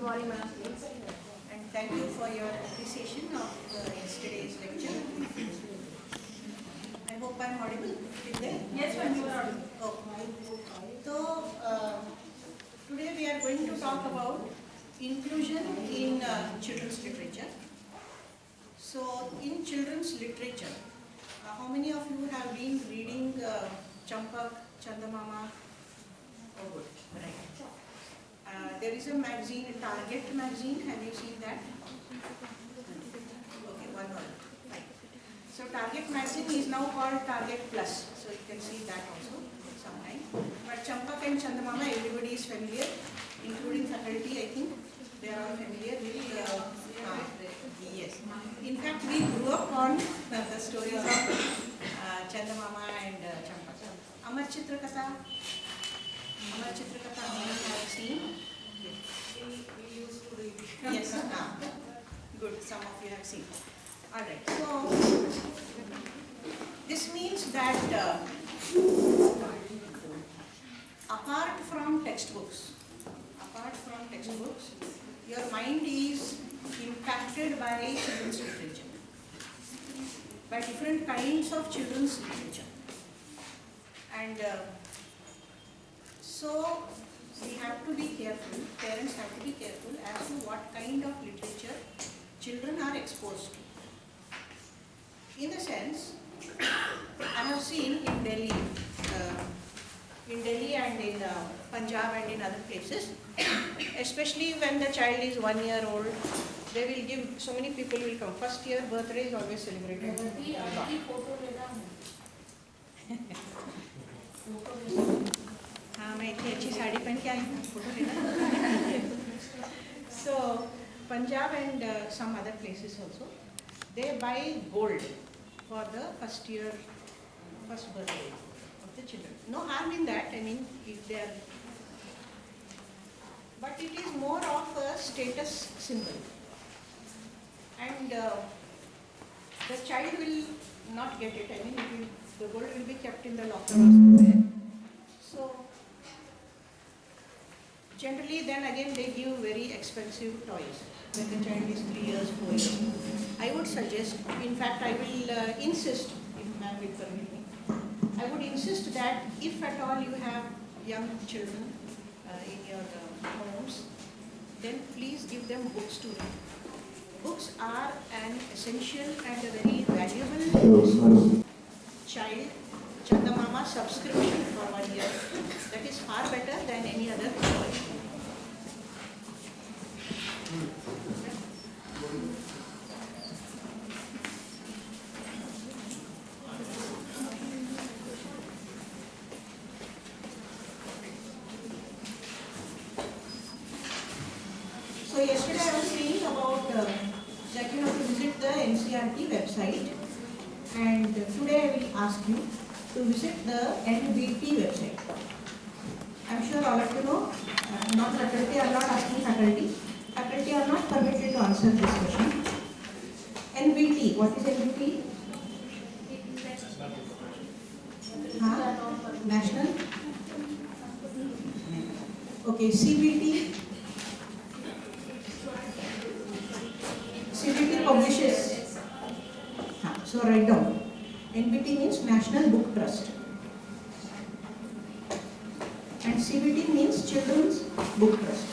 Good morning, ma'am. And thank you for your appreciation of yesterday's lecture. I hope I am audible. Is there? Yes, ma'am, you are audible. Oh. So, today we are going to talk about inclusion in children's literature. So, in children's literature, how many of you have been reading Champak, Chandamama? Oh, good. Right. There is a magazine, a Target magazine. Have you seen that? Okay, one more. Right. So Target magazine is now called Target Plus. So you can see that also sometime. But Champak and Chandamama, everybody is familiar, including faculty. I think they are all familiar with. Yes. In fact, we grew up on the stories of Chandamama and Champak. Amar Chitrakatha. Amar Chitrakatha, how many have seen? We used to read. Yes, good. Some of you have seen. All right. So this means that apart from textbooks, your mind is impacted by children's literature, by different kinds of children's literature, and so we have to be careful, parents have to be careful as to what kind of literature children are exposed to. In the sense, I have seen in Delhi and in Punjab and in other places, especially when the child is 1 year old, they will give, so many people will come. First year birthday is always celebrated. हाँ मैं इतनी अच्छी साड़ी पहन के आई हूँ photo लेना. So Punjab and some other places also, they buy gold for the first birthday of the children. No harm in that. I mean, if they are, but it is more of a status symbol, and the child will not get it. I mean, the gold will be kept in the locker or somewhere. So generally, then again, they give very expensive toys when the child is 3 years, 4 years. I would suggest, in fact, I will insist, if ma'am will permit me, I would insist that if at all you have young children in your homes, then please give them books to read. Books are an essential and a very valuable child Chandamama subscription for 1 year. That is far better than any other toy. So yesterday I was saying about that you have to visit the NCERT website, and today I will ask you to visit the NBT website. I am sure all of you know, not faculty, I am not asking faculty. Faculty are not permitted to answer this question. NBT, what is NBT? National? Okay, CBT? CBT publishes. So write down. NBT means National Book Trust. And CBT means Children's Book Trust.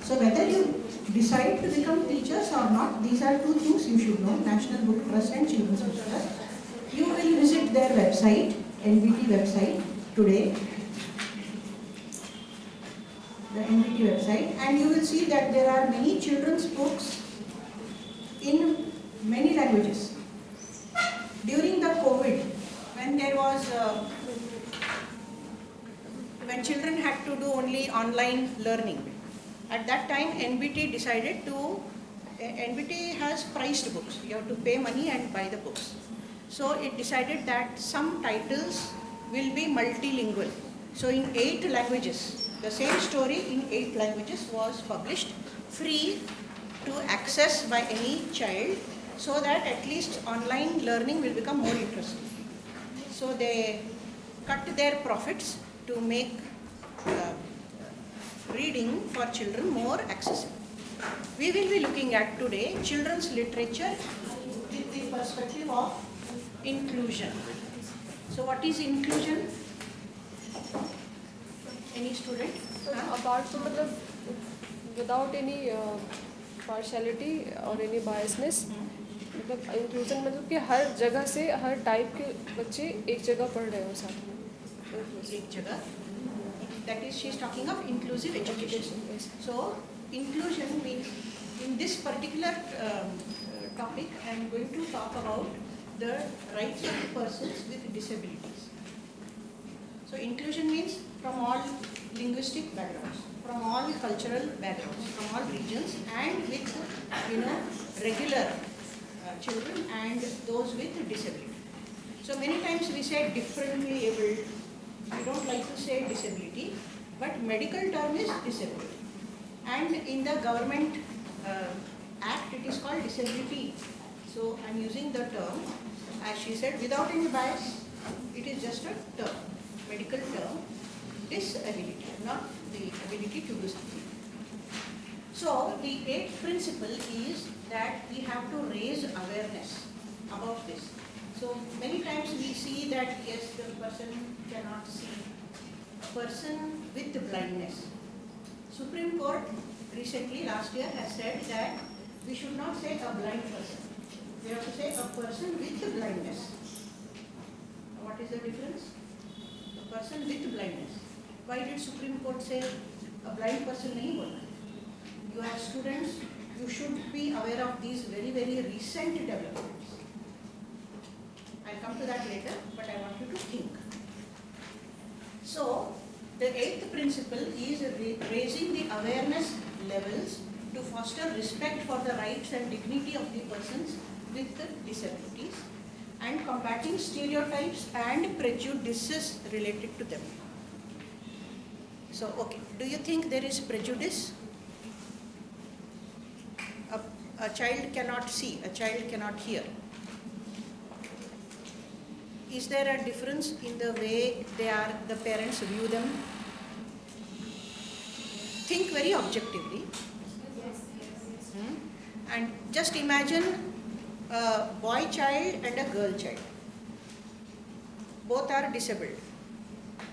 So whether you decide to become teachers or not, these are two things you should know, National Book Trust and Children's Book Trust. You will visit their website, NBT website today, the NBT website, and you will see that there are many children's books in many languages. During the COVID, when there was, when children had to do only online learning, at that time NBT decided to, NBT has priced books. You have to pay money and buy the books. So it decided that some titles will be multilingual. So in 8 languages, the same story in 8 languages was published, free to access by any child, so that at least online learning will become more interesting. So they cut their profits to make reading for children more accessible. We will be looking at today children's literature with the perspective of inclusion. So what is inclusion? Any student? Apart from without any partiality or any biasness, मतलब inclusion मतलब कि हर जगह से हर type के बच्चे एक जगह पढ़ रहे हो साथ में एक जगह. That is, she is talking of inclusive education. So inclusion means, in this particular topic, I am going to talk about the rights of persons with disabilities. So inclusion means from all linguistic backgrounds, from all cultural backgrounds, from all regions, and with regular children and those with disability. So many times we say differently abled. We don't like to say disability, but medical term is disability. And in the government act, it is called disability. So I am using the term, as she said, without any bias. It is just a term, medical term, disability, not the ability to do something. So the eighth principle is that we have to raise awareness about this. So many times we see that yes, the person cannot see, a person with blindness. Supreme Court recently, last year, has said that we should not say a blind person. We have to say a person with blindness. What is the difference? A person with blindness. Why did Supreme Court say a blind person nahi bola? You are students, you should be aware of these very, very recent developments. I'll come to that later, but I want you to think. So, the eighth principle is raising the awareness levels to foster respect for the rights and dignity of the persons with disabilities and combating stereotypes and prejudices related to them. So, okay, do you think there is prejudice? A child cannot see, a child cannot hear. Is there a difference in the way the parents view them? Think very objectively. And just imagine a boy child and a girl child. Both are disabled.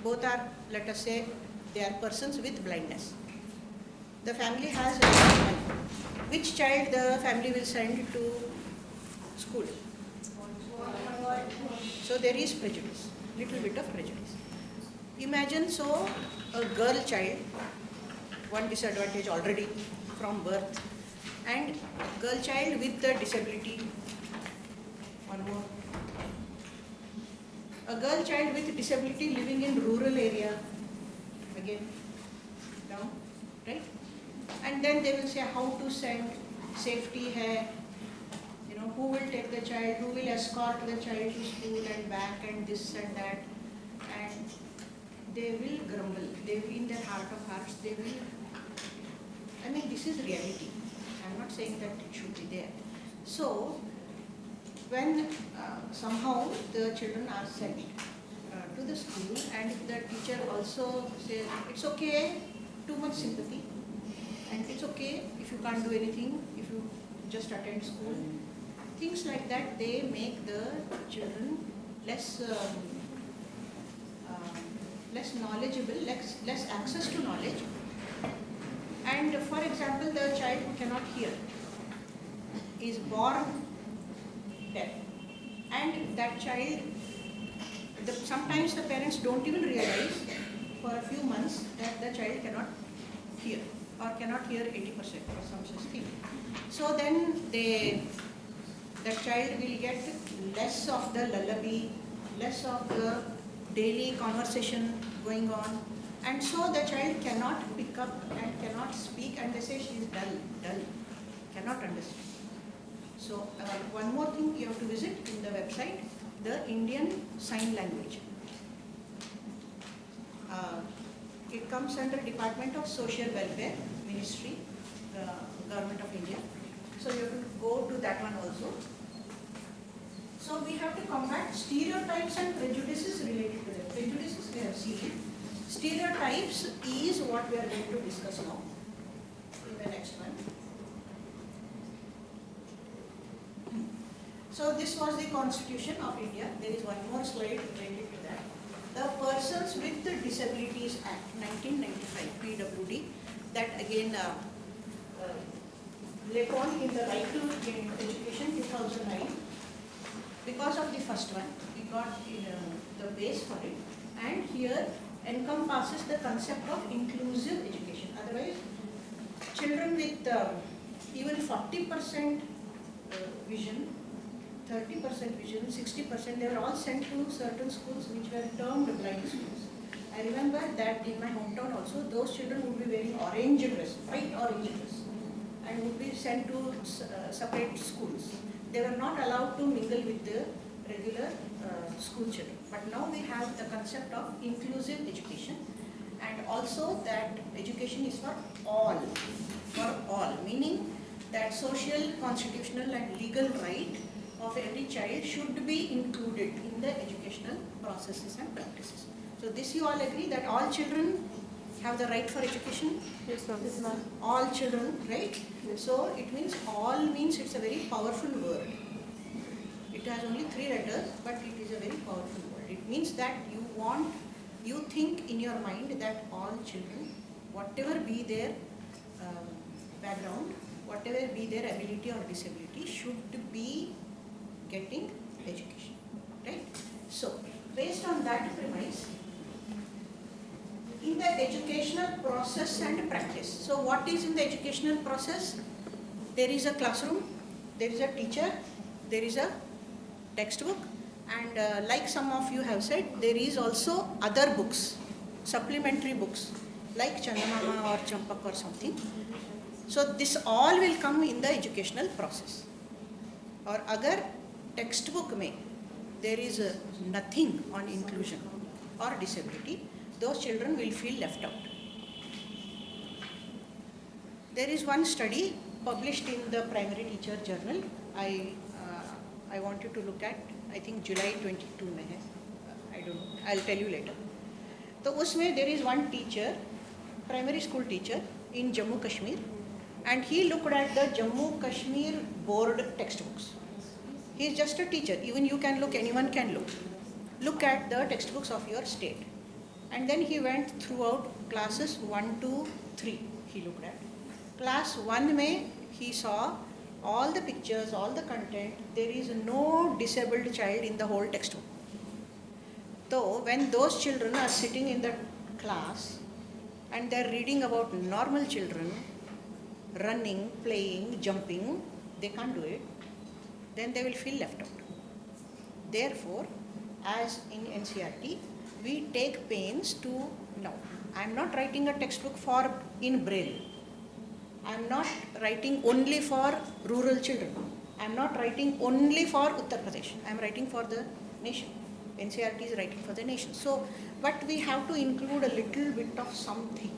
Both are, let us say, they are persons with blindness. The family has money. Which child the family will send to school? So there is prejudice, little bit of prejudice. Imagine so a girl child, one disadvantage already from birth, and girl child with the disability, one more. A girl child with disability living in rural area, again, down, right? And then they will say how to send, safety hai, who will take the child, who will escort the child to school and back and this and that. And they will grumble. They will, in their heart of hearts, they will, I mean, this is reality. I'm not saying that it should be there. So, when somehow the children are sent to the school and if the teacher also says, it's okay, too much sympathy, and it's okay if you can't do anything, if you just attend school. Things like that, they make the children less knowledgeable, less access to knowledge. And for example, the child who cannot hear is born deaf, and that child, sometimes the parents don't even realize for a few months that the child cannot hear or cannot hear 80% or some such thing. So then the child will get less of the lullaby, less of the daily conversation going on, and so the child cannot pick up and cannot speak, and they say she is dull, cannot understand. So one more thing you have to visit in the website, the Indian Sign Language. It comes under Department of Social Welfare Ministry, Government of India. So you have to go to that one also. So we have to combat stereotypes and prejudices related to them. Prejudices we have seen. Stereotypes is what we are going to discuss now in the next one. So this was the Constitution of India. There is one more slide related to that. The Persons with Disabilities Act 1995 PWD, that again later on in the Right to Education 2009. Because of the first one, we got the base for it, and here encompasses the concept of inclusive education. Otherwise, children with even 40% vision, 30% vision, 60%, they were all sent to certain schools which were termed blind schools. I remember that in my hometown also, those children would be wearing orange dress, bright orange dress, and would be sent to separate schools. They were not allowed to mingle with the regular school children. But now we have the concept of inclusive education, and also that education is for all, meaning that social, constitutional and legal right of every child should be included in the educational processes and practices. So this you all agree that all children have the right for education? Yes, ma'am. Yes, ma'am. All children, right? So it means all means it's a very powerful word. It has only 3 letters, but it is a very powerful word. It means that you think in your mind that all children, whatever be their background, whatever be their ability or disability, should be getting education, right? So based on that premise, in the educational process and practice. So what is in the educational process? There is a classroom, there is a teacher, there is a textbook, and like some of you have said, there is also other books, supplementary books, like Chandamama or Champak or something. So this all will come in the educational process. Or agar textbook mein there is nothing on inclusion or disability, those children will feel left out. There is one study published in the Primary Teacher Journal. I want you to look at, I think July 22 mein hai. I don't know, I'll tell you later. So usme there is one teacher, primary school teacher in Jammu Kashmir, and he looked at the Jammu Kashmir board textbooks. He is just a teacher, even you can look, anyone can look. Look at the textbooks of your state. And then he went throughout classes 1 to 3, he looked at. Class 1 mein he saw all the pictures, all the content. There is no disabled child in the whole textbook. So when those children are sitting in the class and they are reading about normal children, running, playing, jumping, they can't do it, then they will feel left out. Therefore, as in NCERT, we take pains to, no, I am not writing a textbook for in Braille. I am not writing only for rural children. I am not writing only for Uttar Pradesh. I am writing for the nation. NCERT is writing for the nation. So, but we have to include a little bit of something.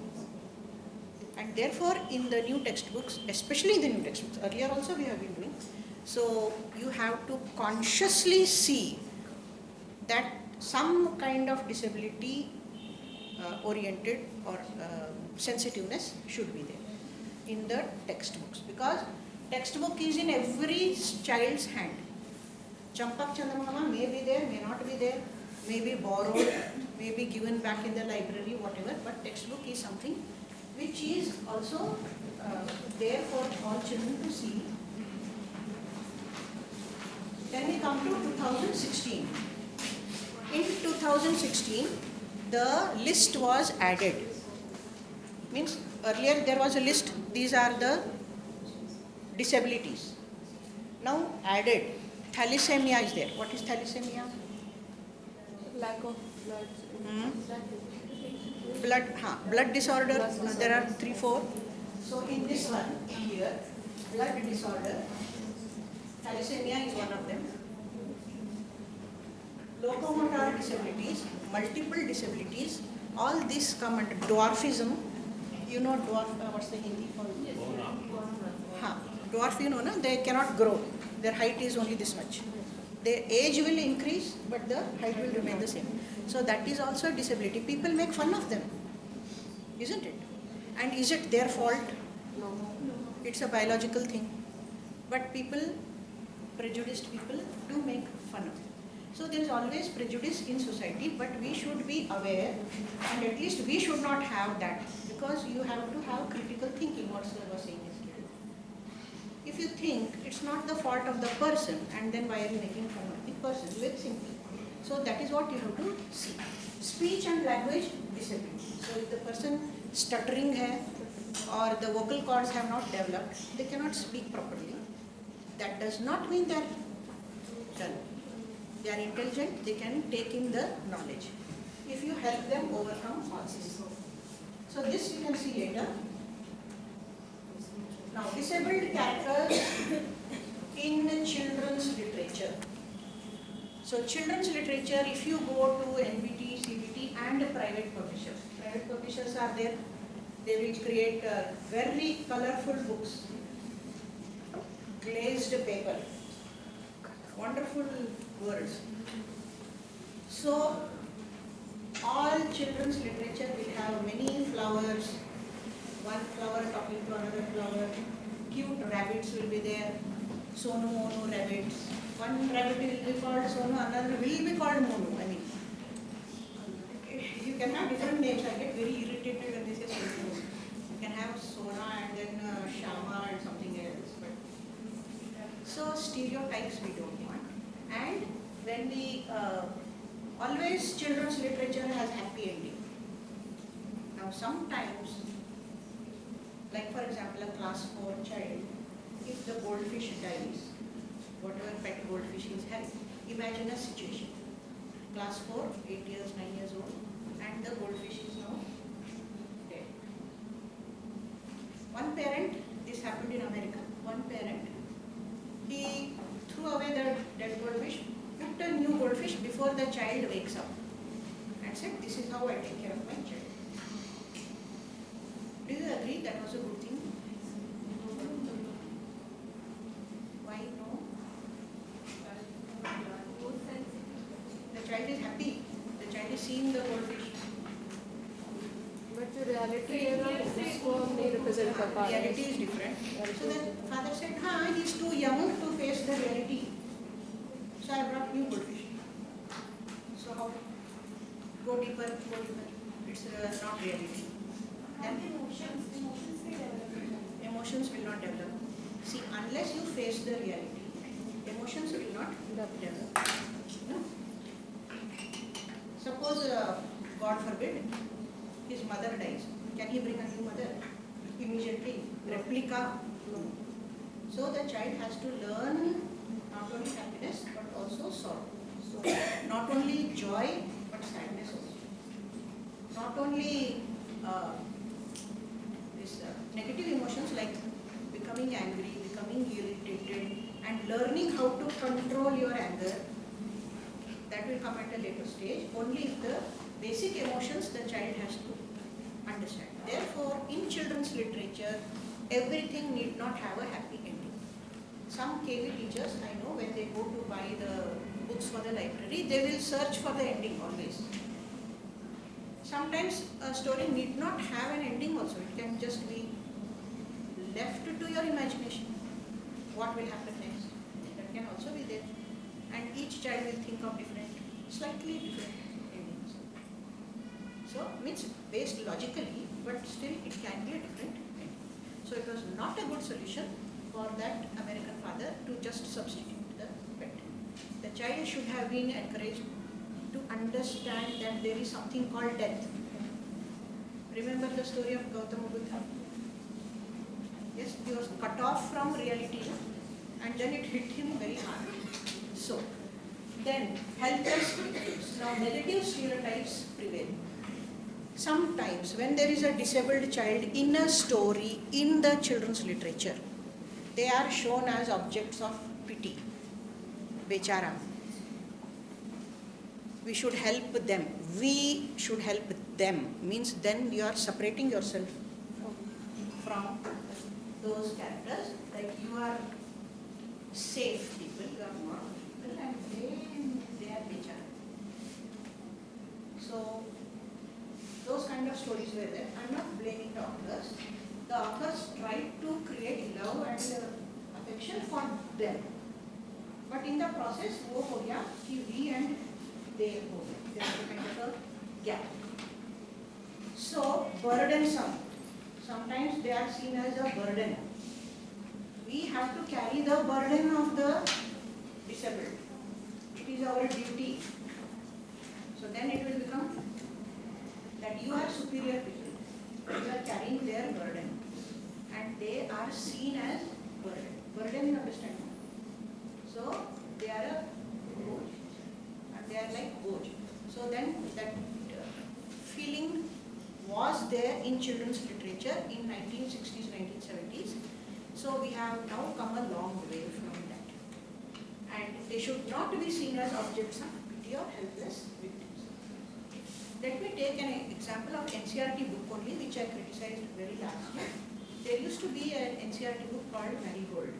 And therefore, in the new textbooks, especially in the new textbooks, earlier also we have been doing, so you have to consciously see that some kind of disability oriented or sensitiveness should be there in the textbooks, because textbook is in every child's hand. Champak Chandamama may be there, may not be there, may be borrowed, may be given back in the library, whatever, but textbook is something which is also there for all children to see. Then we come to 2016. In 2016, the list was added. Means earlier there was a list, these are the disabilities. Now added, thalassemia is there. What is thalassemia? Lack of blood. Blood disorder, there are 3, 4. So in this one here, blood disorder, thalassemia is one of them. Locomotor disabilities, multiple disabilities, all these come under dwarfism. You know dwarf, what's the Hindi for? Dwarf, you know, na? They cannot grow. Their height is only this much. Their age will increase, but the height will remain the same. So that is also a disability. People make fun of them, isn't it? And is it their fault? No. It's a biological thing. But people, prejudiced people, do make fun of it. So there is always prejudice in society, but we should be aware, and at least we should not have that, because you have to have critical thinking, what sir was saying yesterday. If you think it's not the fault of the person, and then why are you making fun of the person? Very simple. So that is what you have to see. Speech and language disability. So if the person stuttering hai, or the vocal cords have not developed, they cannot speak properly. That does not mean they are dull. They are intelligent, they can take in the knowledge if you help them overcome all this. So this you can see later. Now, disabled characters in children's literature. So children's literature, if you go to NBT, CBT and private publishers are there. They will create very colorful books, glazed paper, wonderful words. So all children's literature will have many flowers, one flower talking to another flower, cute rabbits will be there, Sonu Monu rabbits. One rabbit will be called Sonu, another will be called Monu. I mean, you can have different names. I get very irritated when they say Sonu. You can have Sona and then Shama and something else. But so stereotypes we don't want. And when we always children's literature has happy ending. Now sometimes, like for example a class 4 child, if the goldfish dies, whatever pet goldfish he is having, imagine a situation. Class 4, 8 years, 9 years old, and the goldfish is now dead. One parent, this happened in America, one parent, he threw away the dead goldfish, picked a new goldfish before the child wakes up, and said, this is how I take care of my child. Do you agree that was a good thing? Why no? The child is happy. The child is seeing the goldfish. But the reality है ना उसको हम नहीं represent कर पा रहे हैं. Reality is different. So the father said, he is too young to face the reality. So I brought new goldfish. So how? Go deeper, go deeper. It's not reality. And emotions will not develop. See, unless you face the reality, emotions will not develop. No. Suppose, God forbid, his mother dies. Can he bring a new mother immediately? Replica? No. So the child has to learn not only happiness but also sorrow. So not only joy but sadness also. Not only negative emotions like becoming angry, becoming irritated, and learning how to control your anger. That will come at a later stage. Only if the basic emotions the child has to understand. Therefore, in children's literature, everything need not have a happy ending. Some KV teachers, I know, when they go to buy the books for the library, they will search for the ending always. Sometimes a story need not have an ending also. It can just be left to your imagination. What will happen next? That can also be there. And each child will think of slightly different endings. So, means based logically, but still it can be a different ending. So it was not a good solution for that American father to just substitute the pet. The child should have been encouraged to understand that there is something called death. Remember the story of Gautama Buddha? Yes, he was cut off from reality and then it hit him very hard. So, then helpless victims. Now negative stereotypes prevail. Sometimes when there is a disabled child in a story in the children's literature, they are shown as objects of pity. Bechara. We should help them. We should help them. Means then you are separating yourself from those characters. Like you are safe people, you are moral people, and they stories were there. I'm not blaming the authors. The authors tried to create love and affection for them. But in the process, वो हो गया कि we and they हो गए. There was a kind of a gap. So burdensome. Sometimes they are seen as a burden. We have to carry the burden of the disabled. It is our duty. So then it will become that you are superior people. You are carrying their burden. And they are seen as burden. Burden, you understand? So they are a Boj. And they are like Boj. So then that feeling was there in children's literature in 1960s, 1970s. So we have now come a long way from that. And they should not be seen as objects of pity or helpless victims. Let me take an example of NCERT book only, which I criticized very largely. There used to be an NCERT book called Marigold.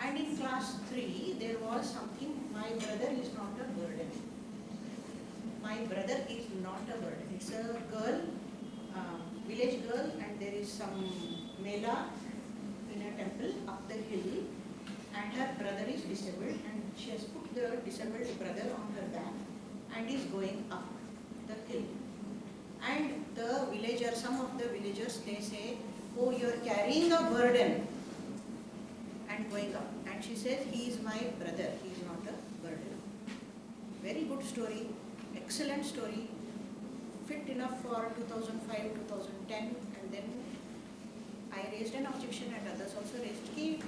And in class 3, there was something, my brother is not a burden. My brother is not a burden. It's a girl, village girl, and there is some mela in a temple up the hill, and her brother is disabled, and she has put the disabled brother on her back and is going up the hill. And the villagers, some of the villagers, they say, oh, you are carrying a burden and going up. And she says, he is my brother, he is not a burden. Very good story, excellent story, fit enough for 2005, 2010, and then I raised an objection and others also raised.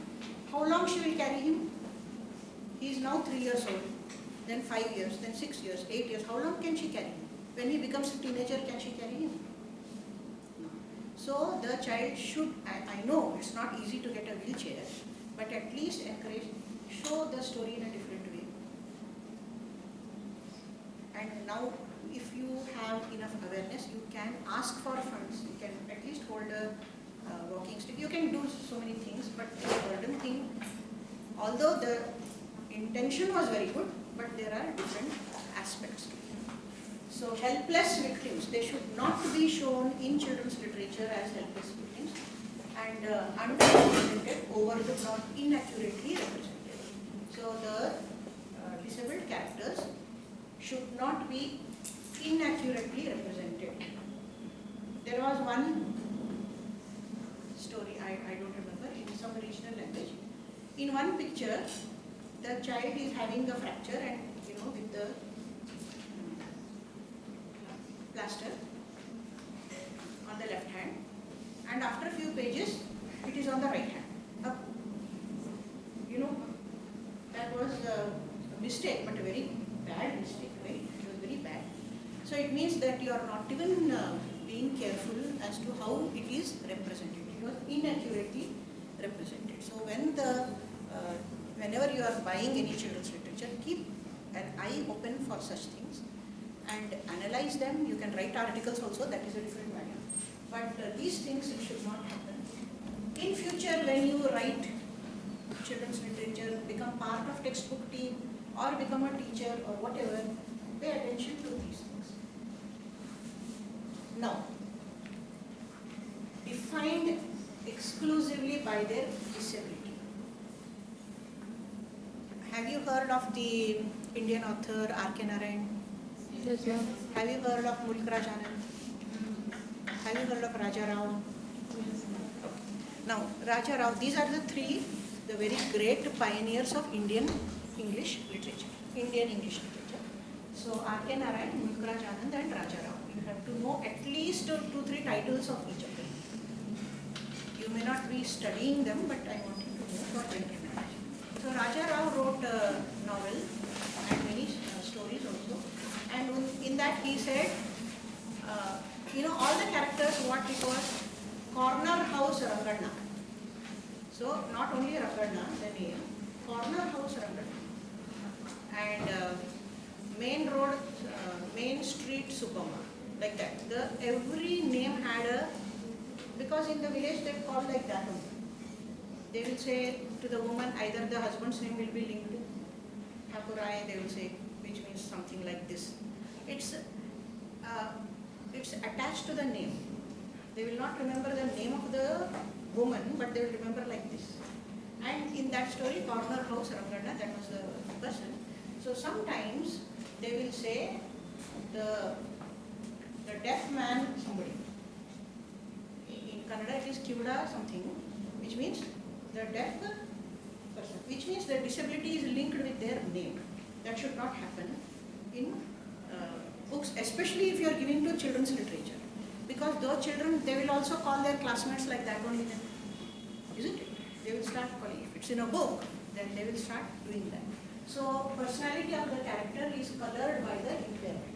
How long she will carry him? He is now 3 years old, then 5 years, then 6 years, 8 years. How long can she carry him? When he becomes a teenager, can she carry him? No. So the child should, I know it's not easy to get a wheelchair, but at least encourage, show the story in a different way. And now, if you have enough awareness, you can ask for funds. You can at least hold a walking stick. You can do so many things, but the burden thing, although the intention was very good, but there are different aspects to it. So helpless victims, they should not be shown in children's literature as helpless victims, and underrepresented, overlooked, or inaccurately represented. So the disabled characters should not be inaccurately represented. There was one story, I don't remember, in some regional language. In one picture, the child is having a fracture and, with the plaster on the left hand, and after a few pages, it is on the right hand. That was a mistake, but a very bad mistake, right? It was very bad. So it means that you are not even being careful as to how it is represented. It was inaccurately represented. So whenever you are buying any children's literature, keep an eye open for such things and analyze them. You can write articles also, that is a different matter. But these things should not happen. In future, when you write children's literature, become part of textbook team or become a teacher or whatever, pay attention to these things. Now, defined exclusively by their disability. Have you heard of the Indian author R.K. Narayan? Yes, ma'am. Have you heard of Mulk Raj Anand? Have you heard of Raja Rao? Now, Raja Rao, these are the three, the very great pioneers of Indian English literature. So, R.K. Narayan, Mulk Raj Anand, and Raja Rao. You have to know at least 2-3 titles of each of them. You may not be studying them, but I want you to know for recognition. So, Raja Rao wrote a novel and many stories also. And in that he said, all the characters, what it was, corner house Rangana. So, not only Rangana, the name, corner house Rangana. And main road, main street Supama, like that. Every name had a, because in the village they call like that only. They will say to the woman, either the husband's name will be linked to Thakurai, they will say, which means something like this. It's it's attached to the name. They will not remember the name of the woman, but they will remember like this. And in that story, Corner House Rangana, that was the person. So sometimes they will say the deaf man somebody. In Kannada it is Kivuda something, which means the deaf person, which means the disability is linked with their name. That should not happen in books, especially if you are giving to children's literature. Because those children, they will also call their classmates like that only then, isn't it? They will start calling. If it's in a book, then they will start doing that. So personality of the character is colored by the impairment.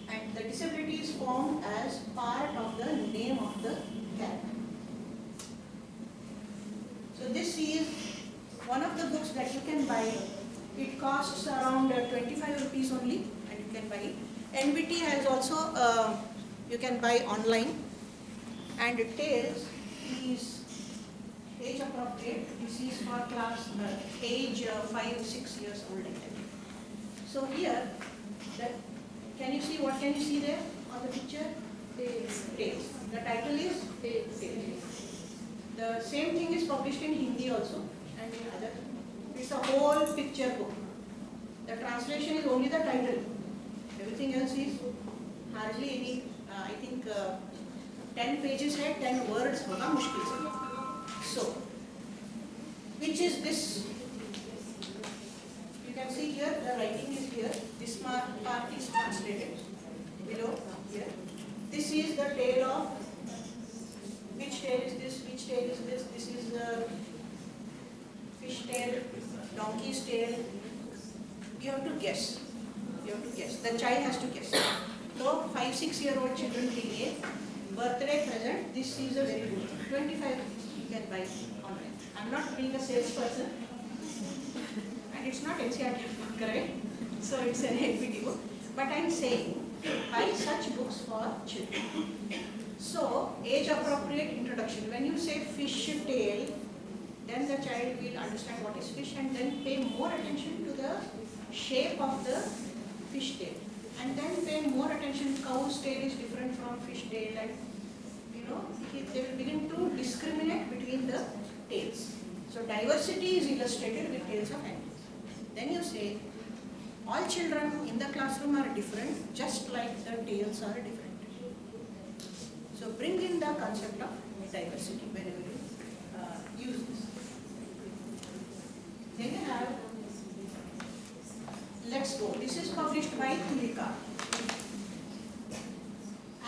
And the disability is formed as part of the name of the character. So this is one of the books that you can buy. It costs around 25 rupees only, and you can buy it. NBT has also, you can buy online. And Tales is age appropriate. This is for class age 5-6 years old. So here, can you see, what can you see there on the picture? Tales. Tales. The title is Tales. The same thing is published in Hindi also and in other. It's a whole picture book. The translation is only the title. Everything else is hardly any, I think 10 pages hai, 10 words hoga mushkil se. So, which is this? You can see here, the writing is here. This part is translated below here. This is the tale of, which tale is this, which tale is this? This is the fish tail, donkey's tail. You have to guess. You have to guess. The child has to guess. So 5-6-year-old children teenage, birthday present, this is a very good thing. 25 rupees you can buy online. I'm not being a salesperson. And it's not NCERT book, correct? So it's an NBT book. But I'm saying, buy such books for children. So, age appropriate introduction. When you say fish tail, then the child will understand what is fish and then pay more attention to the shape of the fish tail. And then pay more attention, cow's tail is different from fish tail, and they will begin to discriminate between the tails. So diversity is illustrated with tales of animals. Then you say, all children in the classroom are different, just like the tails are different. So bring in the concept of diversity whenever you use this. Then you have, let's go. This is published by Tulika.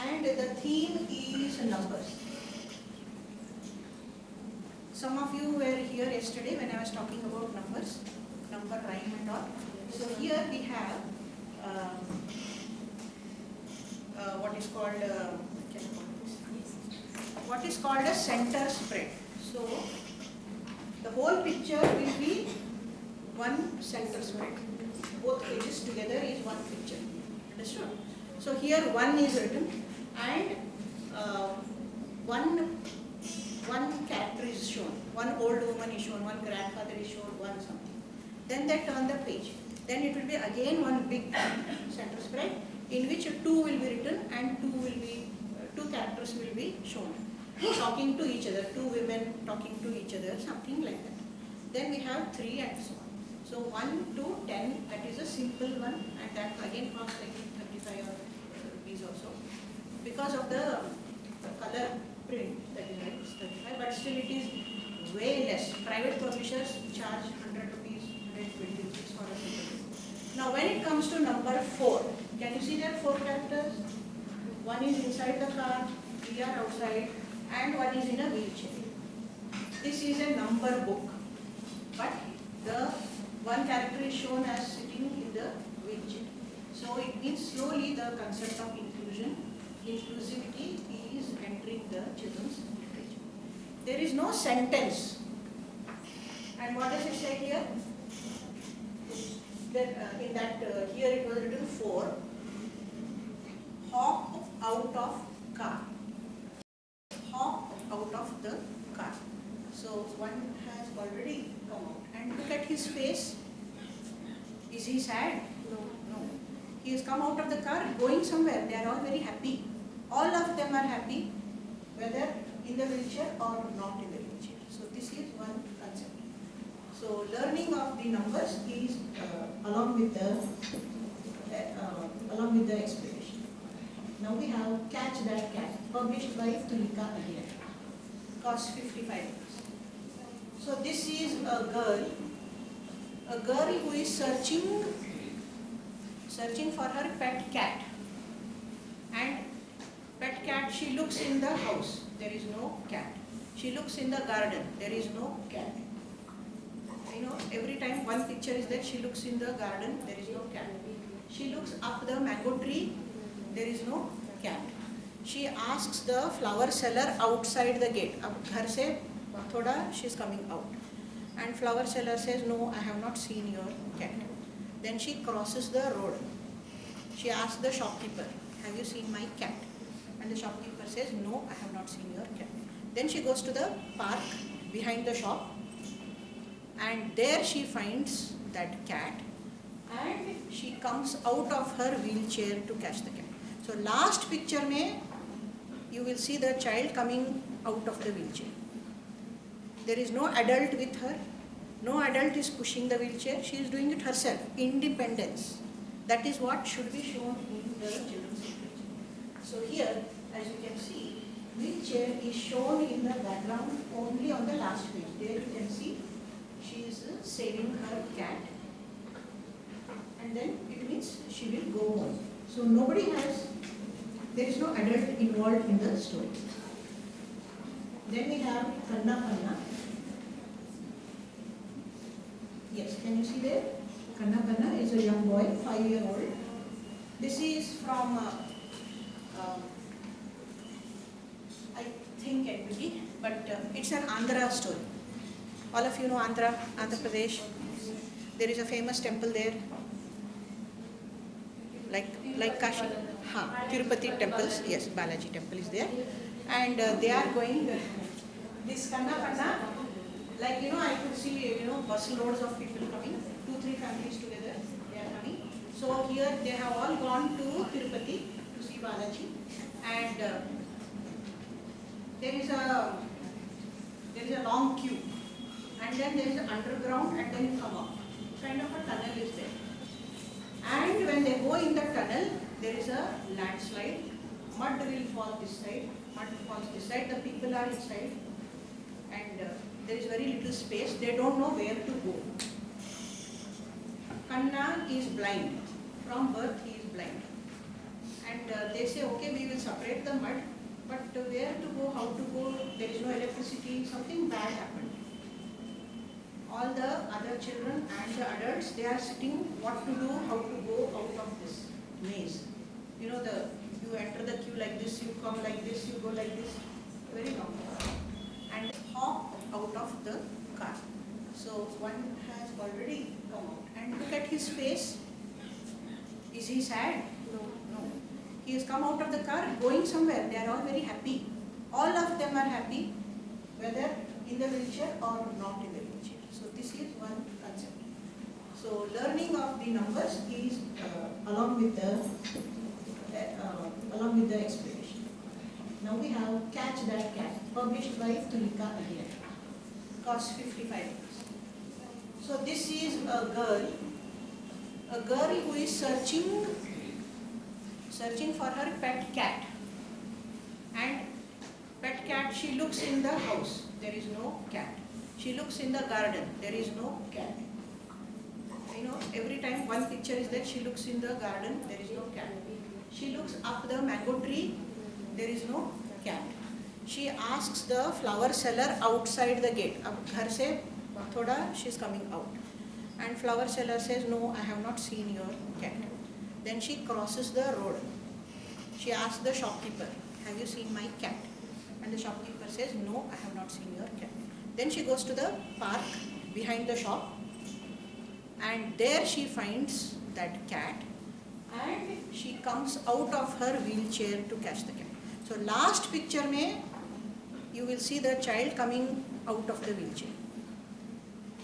And the theme is numbers. Some of you were here yesterday when I was talking about numbers, number rhyme and all. So here we have what is called a center spread. So the whole picture will be one center spread. Both pages together is one picture. Understood? So here one is written and one character is shown. One old woman is shown, one grandfather is shown, one something. Then they turn the page. Then it will be again one big center spread in which two will be written and two characters will be shown. Talking to each other, two women talking to each other, something like that. Then we have 3 and so on. So 1 to 10, that is a simple one, and that again costs like 35 rupees also. Because of the color print, that is right, 35, but still it is way less. Private publishers charge 100 rupees, 120 rupees for a simple book. Now when it comes to number 4, can you see there 4 characters? One is inside the car, 3 are outside, and one is in a wheelchair. This is a number book, but the one character is shown as sitting in the wheelchair. So it means slowly the concept of inclusivity is entering the children's literature. There is no sentence. And what does it say here? That here it was written 4. Hop out of car. Hop out of the car. So one has already come out. And look at his face. Is he sad? No. No. He has come out of the car, going somewhere. They are all very happy. All of them are happy, whether in the wheelchair or not in the wheelchair. So this is one concept. So learning of the numbers is along with the explanation. Now we have Catch That Cat, published by Tulika Aguirre. Cost 55 rupees. So this is a girl who is searching for her pet cat. And pet cat, she looks in the house, there is no cat. She looks in the garden, there is no cat. You know, every time one picture is there, she looks in the garden, there is no cat. She looks up the mango tree, there is no cat. She asks the flower seller outside the gate. Ab ghar se thoda she is coming out. And flower seller says, no, I have not seen your cat. Then she crosses the road. She asks the shopkeeper, have you seen my cat? And the shopkeeper says, no, I have not seen your cat. Then she goes to the park behind the shop. And there she finds that cat. And she comes out of her wheelchair to catch the cat. So last picture mein, you will see the child coming out of the wheelchair. There is no adult with her. No adult is pushing the wheelchair. She is doing it herself. Independence. That is what should be shown in the children's literature. So here, as you can see, wheelchair is shown in the background only on the last page. There you can see she is saving her cat. And then it means she will go home. So there is no adult involved in the story. Then we have Kanna Panna. Yes, can you see there? Kanna Panna is a young boy, 5-year-old. This is from, I think NPT, but it's an Andhra story. All of you know Andhra Pradesh. There is a famous temple there, like Kashi. Tirupati temples, yes, Balaji temple is there. And they are going, this Kanna Panna, like, I could see, bus loads of people coming, 2-3 families together, they are coming. So here they have all gone to Tirupati to see Balaji. And there is a long queue. And then there is an underground, and then you come up. Kind of a tunnel is there. And when they go in the tunnel, there is a landslide. Mud will fall this side, mud falls this side. The people are inside. And there is very little space. They don't know where to go. Kanna is blind. From birth he is blind. And they say, okay, we will separate the mud. But where to go, how to go, there is no electricity, something bad happened. All the other children and the adults, they are sitting, what to do, how to go out of this maze. You enter the queue like this, you come like this, you go like this, very long. And hop out of the car. So one has already come out. And look at his face. Is he sad? No. He has come out of the car, going somewhere. They are all very happy. All of them are happy, whether in the wheelchair or not in the wheelchair. So this is one concept. So learning of the numbers is along with the explanation. Now we have Catch That Cat, published by Tulika Aguirre. Cost 55 rupees. So this is a girl who is searching for her pet cat. And pet cat, she looks in the house, there is no cat. She looks in the garden, there is no cat. Every time one picture is there, she looks in the garden, there is no cat. She looks up the mango tree, there is no cat. She asks the flower seller outside the gate. Ab ghar se thoda she is coming out. And flower seller says, no, I have not seen your cat. Then she crosses the road. She asks the shopkeeper, have you seen my cat? And the shopkeeper says, no, I have not seen your cat. Then she goes to the park behind the shop. And there she finds that cat. And she comes out of her wheelchair to catch the cat. So last picture mein, you will see the child coming out of the wheelchair.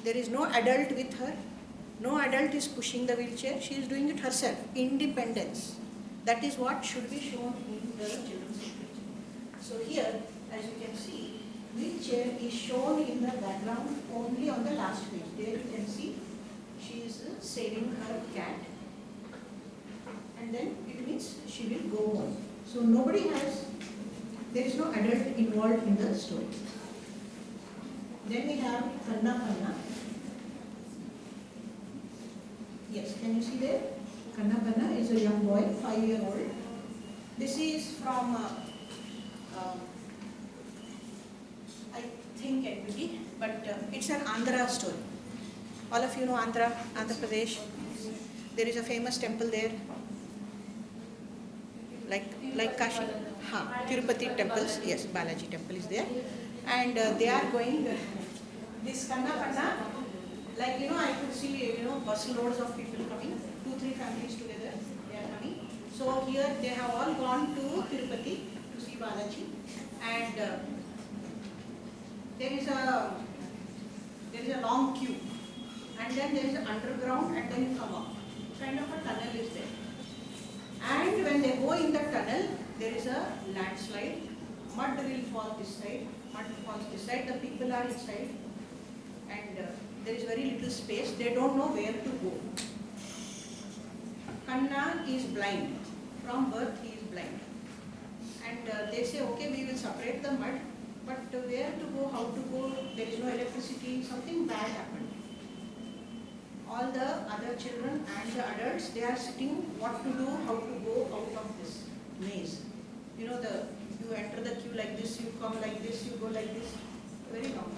There is no adult with her. No adult is pushing the wheelchair, she is doing it herself. Independence. That is what should be shown in the children's literature. So here, as you can see, wheelchair is shown in the background only on the last page. There you can see she is saving her cat, and then it means she will go home. So nobody has, there is no adult involved in the story. Then we have Kanna Panna. Yes, can you see there? Kanna Panna is a young boy, 5-year-old. This is from, I think NBD, but it's an Andhra story. All of you know Andhra Pradesh. There is a famous temple there, like Kashi. Tirupati temples, yes, Balaji temple is there. And they are going, this Kanna Panna, like, I could see, bus loads of people coming, 2-3 families together, they are coming. So here they have all gone to Tirupati to see Balaji, and there is a long queue, and then there is an underground, and then you come up. Kind of a tunnel is there. And when they go in the tunnel, there is a landslide, mud will fall this side, mud falls this side, the people are inside, and there is very little space, they don't know where to go. Kanna is blind, from birth he is blind. And they say, okay, we will separate the mud, but where to go, how to go, there is no electricity, something bad happened. All the other children and the adults, they are sitting, what to do, how to go out of this maze. You enter the queue like this, you come like this, you go like this, very long.